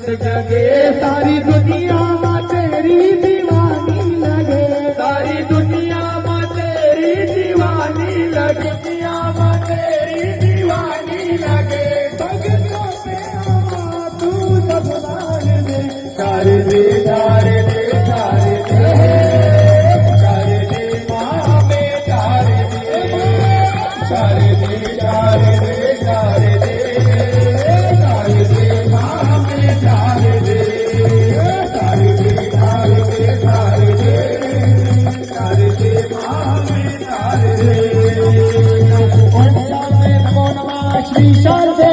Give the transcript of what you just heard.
जगे सारी दुनिया में तेरी दीवानी लगे, सारी दुनिया में तेरी दीवानी लगे, दुनिया में तेरी दीवानी लगे। भगतों पे आवा तू सब दान दे, कर दे कर दे कर दे कर दे माँ में कर दे कर दे कर दे कर दे श्री शारदे